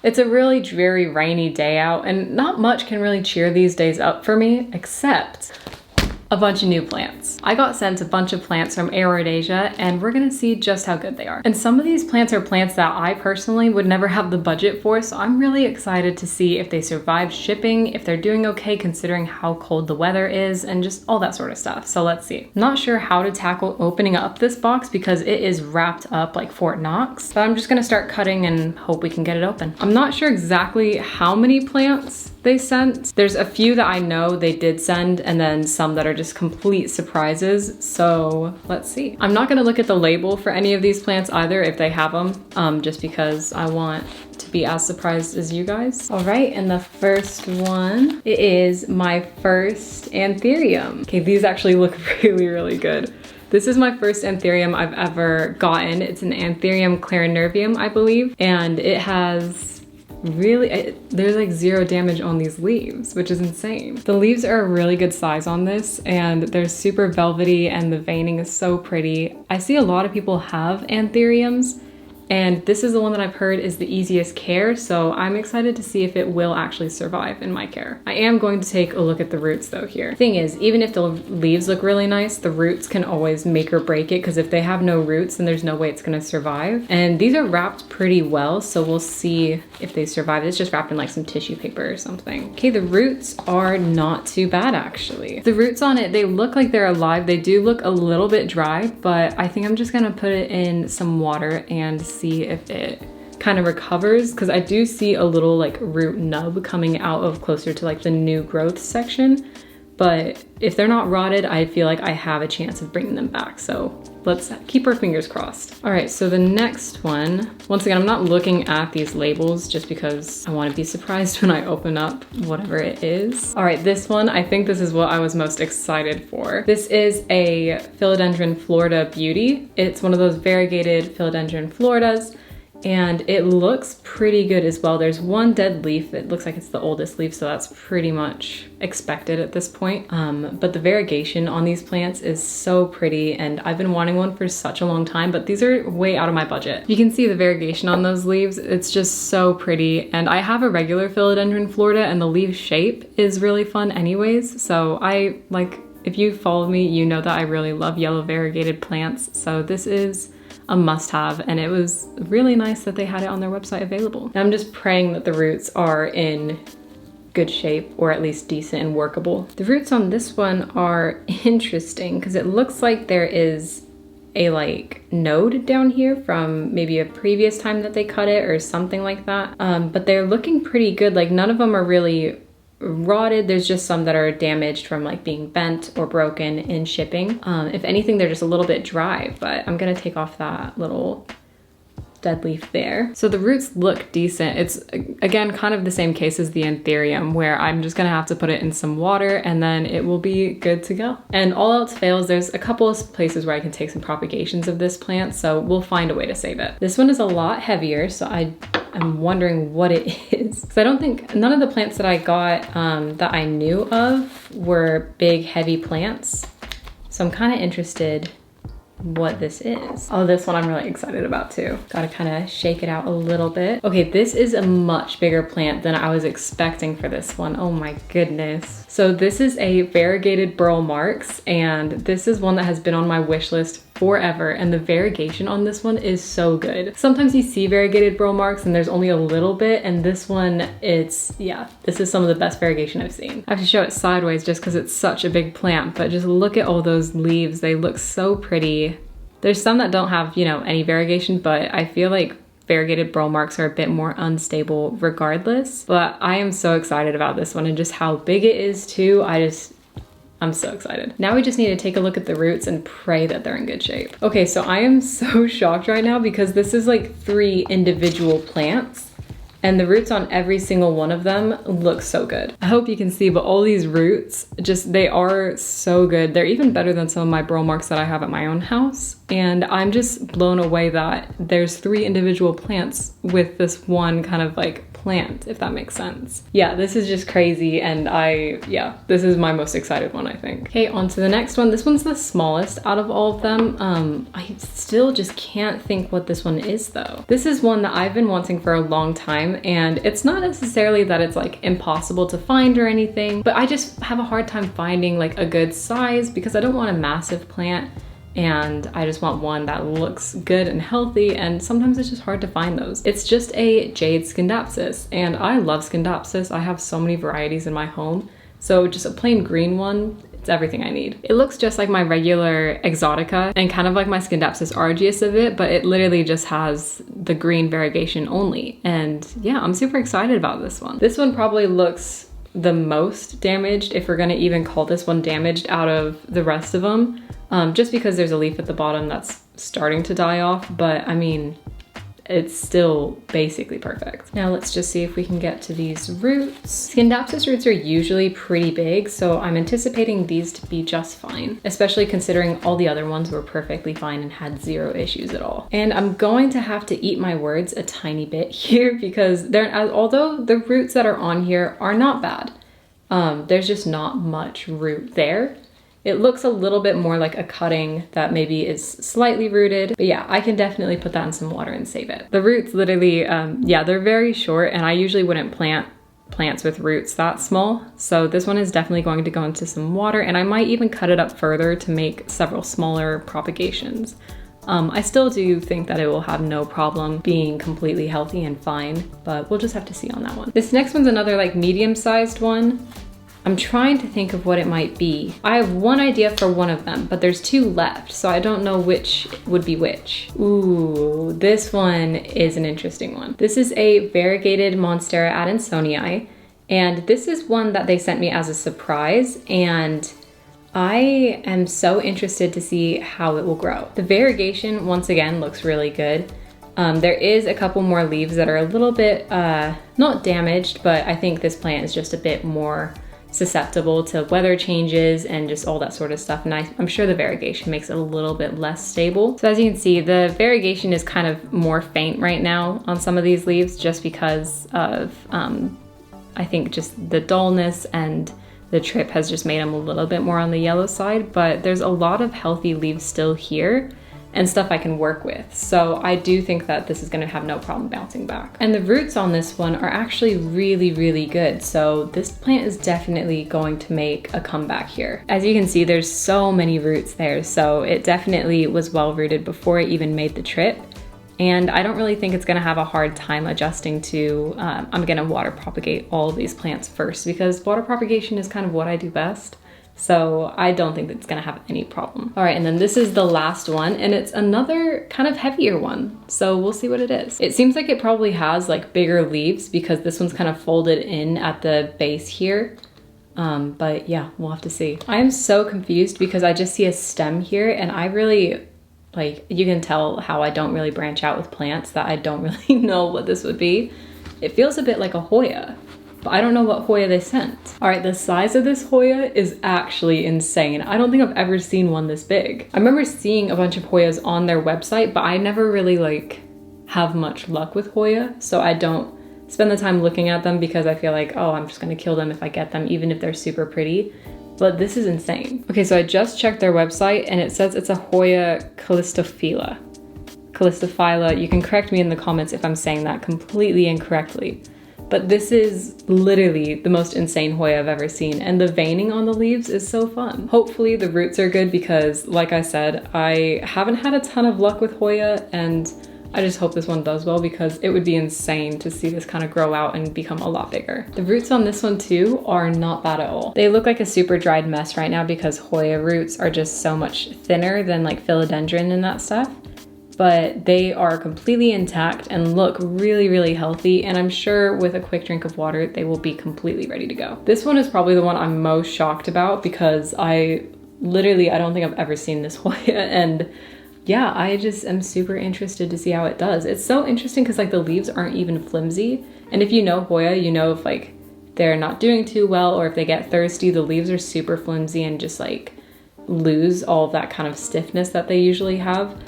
It's a really dreary, rainy day out, and not much can really cheer these days up for me, except a bunch of new plants. I got sent a bunch of plants from Aroidasia, and we're gonna see just how good they are. And some of these plants are plants that I personally would never have the budget for, so I'm really excited to see if they survive shipping, if they're doing okay considering how cold the weather is, and just all that sort of stuff. So let's see. I'm not sure how to tackle opening up this box because it is wrapped up like Fort Knox, but I'm just gonna start cutting and hope we can get it open. I'm not sure exactly how many plants they sent. There's a few that I know they did send, and then some that are just complete surprises. So let's see. I'm not gonna look at the label for any of these plants either if they have them, just because I want to be as surprised as you guys. All right, and the first one, it is my first Anthurium. Okay, these actually look really, really good. This is my first Anthurium I've ever gotten. It's an Anthurium clarinervium, I believe, and it has there's like 0 damage on these leaves, which is insane. The leaves are a really good size on this, and they're super velvety, and the veining is so pretty. I see a lot of people have Anthuriums, and this is the one that I've heard is the easiest care, so I'm excited to see if it will actually survive in my care. I am going to take a look at the roots though here. Thing is, even if the leaves look really nice, the roots can always make or break it, because if they have no roots, then there's no way it's gonna survive. And these are wrapped pretty well, so we'll see if they survive. It's just wrapped in like some tissue paper or something. Okay, the roots are not too bad actually. The roots on it, they look like they're alive. They do look a little bit dry, but I think I'm just gonna put it in some water and see if it kind of recovers, because I do see a little like root nub coming out of closer to like the new growth section. But if they're not rotted, I feel like I have a chance of bringing them back. So let's keep our fingers crossed. All right, so the next one, once again, I'm not looking at these labels just because I want to be surprised when I open up whatever it is. All right, this one, I think this is what I was most excited for. This is a Philodendron Florida Beauty. It's one of those variegated Philodendron Floridas, and it looks pretty good as well. There's one dead leaf. It looks like it's the oldest leaf, so that's pretty much expected at this point. But the variegation on these plants is so pretty, and I've been wanting one for such a long time, but these are way out of my budget. You can see the variegation on those leaves. It's just so pretty, and I have a regular Philodendron Florida, and the leaf shape is really fun anyways, so if you follow me, you know that I really love yellow variegated plants, so this is a must-have, and it was really nice that they had it on their website available. And I'm just praying that the roots are in good shape, or at least decent and workable. The roots on this one are interesting because it looks like there is a like node down here from maybe a previous time that they cut it or something like that. But they're looking pretty good. Like none of them are really rotted. There's just some that are damaged from like being bent or broken in shipping. If anything, they're just a little bit dry, but I'm gonna take off that little dead leaf there. So the roots look decent. It's again kind of the same case as the Anthurium, where I'm just gonna have to put it in some water and then it will be good to go. And all else fails, there's a couple of places where I can take some propagations of this plant, so we'll find a way to save it. This one is a lot heavier, so I'm wondering what it is. Because I don't think, none of the plants that I got that I knew of were big, heavy plants. So I'm kind of interested what this is. Oh, this one I'm really excited about too. Gotta kind of shake it out a little bit. Okay, this is a much bigger plant than I was expecting for this one. Oh my goodness. So this is a Variegated Bromeliad, and this is one that has been on my wish list forever, and the variegation on this one is so good. Sometimes you see variegated Bromeliads and there's only a little bit, and this one, this is some of the best variegation I've seen. I have to show it sideways just because it's such a big plant, but just look at all those leaves. They look so pretty. There's some that don't have, you know, any variegation, but I feel like variegated Bromeliads are a bit more unstable regardless. But I am so excited about this one, and just how big it is too. I'm so excited. Now we just need to take a look at the roots and pray that they're in good shape. Okay, so I am so shocked right now because this is like 3 individual plants, and the roots on every single one of them look so good. I hope you can see, but all these roots, they are so good. They're even better than some of my Bromeliads that I have at my own house. And I'm just blown away that there's 3 individual plants with this one kind of like plant, if that makes sense. Yeah, this is just crazy, and yeah, this is my most excited one, I think. Okay, on to the next one. This one's the smallest out of all of them. I still just can't think what this one is though. This is one that I've been wanting for a long time, and it's not necessarily that it's like impossible to find or anything, but I just have a hard time finding like a good size because I don't want a massive plant, and I just want one that looks good and healthy, and sometimes it's just hard to find those. It's just a Jade Skindopsis, and I love Skindopsis. I have so many varieties in my home, so just a plain green one, it's everything I need. It looks just like my regular Exotica and kind of like my Skindopsis argius of it, but it literally just has the green variegation only. And yeah, I'm super excited about this one. This one probably looks the most damaged, if we're gonna even call this one damaged, out of the rest of them. Just because there's a leaf at the bottom that's starting to die off, but I mean, it's still basically perfect. Now let's just see if we can get to these roots. Skindopsis roots are usually pretty big, so I'm anticipating these to be just fine, especially considering all the other ones were perfectly fine and had zero issues at all. And I'm going to have to eat my words a tiny bit here because although the roots that are on here are not bad, there's just not much root there. It looks a little bit more like a cutting that maybe is slightly rooted, but yeah, I can definitely put that in some water and save it. The roots literally, yeah, they're very short, and I usually wouldn't plant plants with roots that small. So this one is definitely going to go into some water, and I might even cut it up further to make several smaller propagations. I still do think that it will have no problem being completely healthy and fine, but we'll just have to see on that one. This next one's another like medium-sized one. I'm trying to think of what it might be. I have one idea for one of them, but there's two left, so I don't know which would be which. Ooh, this one is an interesting one. This is a Variegated Monstera Adansonii, and this is one that they sent me as a surprise, and I am so interested to see how it will grow. The variegation, once again, looks really good. There is a couple more leaves that are a little bit, not damaged, but I think this plant is just a bit more susceptible to weather changes and just all that sort of stuff. And I'm sure the variegation makes it a little bit less stable. So as you can see, the variegation is kind of more faint right now on some of these leaves just because of, I think just the dullness, and the trip has just made them a little bit more on the yellow side, but there's a lot of healthy leaves still here and stuff I can work with. So I do think that this is gonna have no problem bouncing back. And the roots on this one are actually really, really good. So this plant is definitely going to make a comeback here. As you can see, there's so many roots there. So it definitely was well rooted before it even made the trip. And I don't really think it's gonna have a hard time adjusting to, I'm gonna water propagate all of these plants first because water propagation is kind of what I do best. So I don't think it's gonna have any problem. All right, and then this is the last one, and it's another kind of heavier one. So we'll see what it is. It seems like it probably has like bigger leaves because this one's kind of folded in at the base here. But yeah, we'll have to see. I am so confused because I just see a stem here, and I really, like, you can tell how I don't really branch out with plants, that I don't really know what this would be. It feels a bit like a Hoya, but I don't know what Hoya they sent. All right, the size of this Hoya is actually insane. I don't think I've ever seen one this big. I remember seeing a bunch of Hoyas on their website, but I never really like have much luck with Hoya, so I don't spend the time looking at them because I feel like, oh, I'm just gonna kill them if I get them, even if they're super pretty. But this is insane. Okay, so I just checked their website and it says it's a Hoya Calista Fila. Calista Fila, you can correct me in the comments if I'm saying that completely incorrectly. But this is literally the most insane Hoya I've ever seen, and the veining on the leaves is so fun. Hopefully the roots are good because, like I said, I haven't had a ton of luck with Hoya, and I just hope this one does well because it would be insane to see this kind of grow out and become a lot bigger. The roots on this one too are not bad at all. They look like a super dried mess right now because Hoya roots are just so much thinner than like Philodendron and that stuff. But they are completely intact and look really, really healthy. And I'm sure with a quick drink of water, they will be completely ready to go. This one is probably the one I'm most shocked about because I don't think I've ever seen this Hoya. And yeah, I just am super interested to see how it does. It's so interesting because like the leaves aren't even flimsy. And if you know Hoya, you know if like they're not doing too well or if they get thirsty, the leaves are super flimsy and just like lose all of that kind of stiffness that they usually have.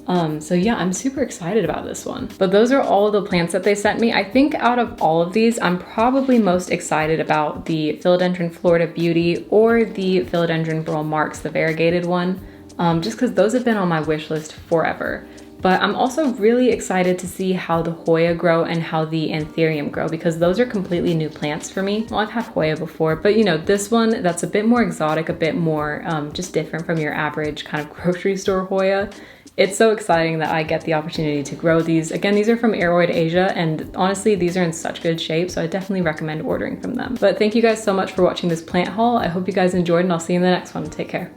So yeah, I'm super excited about this one. But those are all of the plants that they sent me. I think out of all of these, I'm probably most excited about the Philodendron Florida Beauty or the Philodendron Bromeliad, the variegated one, just because those have been on my wish list forever. But I'm also really excited to see how the Hoya grow and how the Anthurium grow, because those are completely new plants for me. Well, I've had Hoya before, but you know, this one that's a bit more exotic, a bit more just different from your average kind of grocery store Hoya. It's so exciting that I get the opportunity to grow these. Again, these are from Aroidasia, and honestly, these are in such good shape, so I definitely recommend ordering from them. But thank you guys so much for watching this plant haul. I hope you guys enjoyed, and I'll see you in the next one. Take care.